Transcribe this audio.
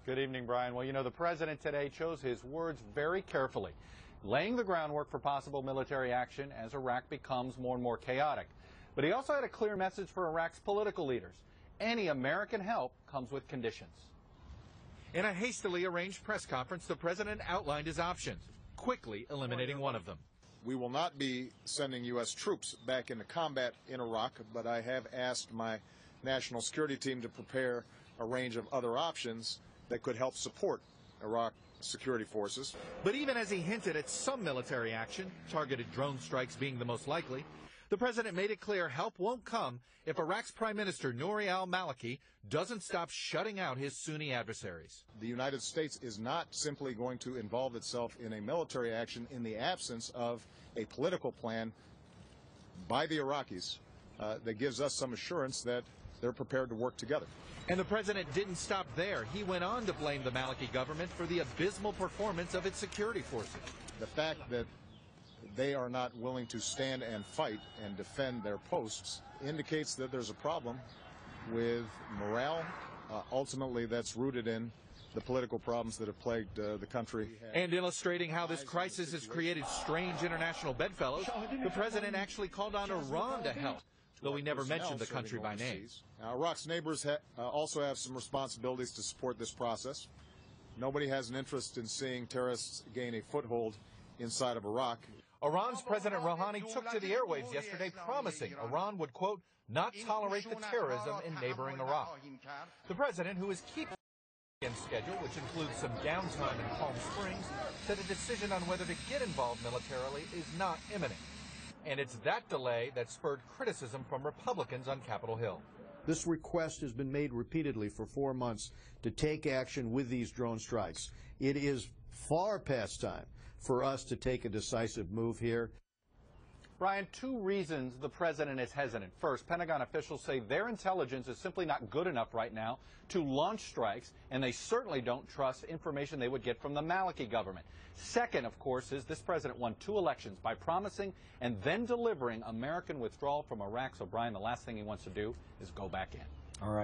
Good evening, Brian. Well, you know, the president today chose his words very carefully, laying the groundwork for possible military action as Iraq becomes more and more chaotic. But he also had a clear message for Iraq's political leaders. Any American help comes with conditions. In a hastily arranged press conference, the president outlined his options, quickly eliminating one of them. We will not be sending U.S. troops back into combat in Iraq, but I have asked my national security team to prepare a range of other options that could help support Iraq security forces. But even as he hinted at some military action, targeted drone strikes being the most likely, the president made it clear help won't come if Iraq's Prime Minister Nouri al-Maliki doesn't stop shutting out his Sunni adversaries. The United States is not simply going to involve itself in a military action in the absence of a political plan by the Iraqis that gives us some assurance that they're prepared to work together. And the president didn't stop there. He went on to blame the Maliki government for the abysmal performance of its security forces. The fact that they are not willing to stand and fight and defend their posts indicates that there's a problem with morale. Ultimately, that's rooted in the political problems that have plagued the country. And illustrating how this crisis has created strange international bedfellows, the president actually called on Iran to help, though he never mentioned the country by name. Iraq's neighbors also have some responsibilities to support this process. Nobody has an interest in seeing terrorists gain a foothold inside of Iraq. Iran's President Rouhani took to the airwaves yesterday promising Iran would, quote, not tolerate the terrorism in neighboring Iraq. The president, who is keeping the schedule, which includes some downtime in Palm Springs, said a decision on whether to get involved militarily is not imminent. And it's that delay that spurred criticism from Republicans on Capitol Hill. This request has been made repeatedly for 4 months to take action with these drone strikes. It is far past time for us to take a decisive move here. Brian, two reasons the president is hesitant. First, Pentagon officials say their intelligence is simply not good enough right now to launch strikes, and they certainly don't trust information they would get from the Maliki government. Second, of course, is this president won 2 elections by promising and then delivering American withdrawal from Iraq. So, Brian, the last thing he wants to do is go back in. All right.